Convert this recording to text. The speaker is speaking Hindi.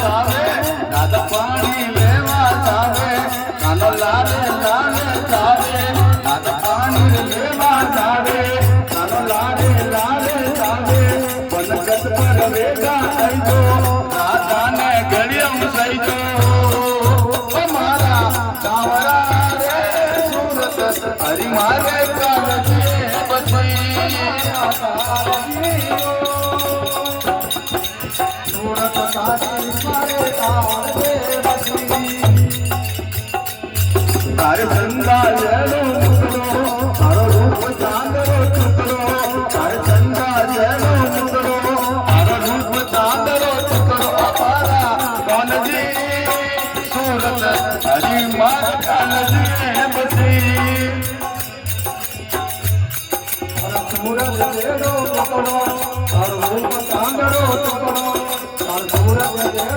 जावे दादा पानी लेवा जावे कानो लाले लाले जावे दादा पानी लेवा जावे कानो लाले लाले जावे बनगत पर वेगा आईजो राधा ने घड़ियम सईजो मारा चावरा रे सूरत हरि मारे कालजी बची सूरत साथी मारे कालजी बची तारे चंदा जलो मुकरो तारो रूप चांदरो चुकरो तारे चंदा जलो मुकरो तारो रूप चांदरो चुकरो अपारा कालजी सूरत हरि मार कालजी बची सूरत जलो मुकरो तारो रूप चांदरो चुकरो तारो सूरत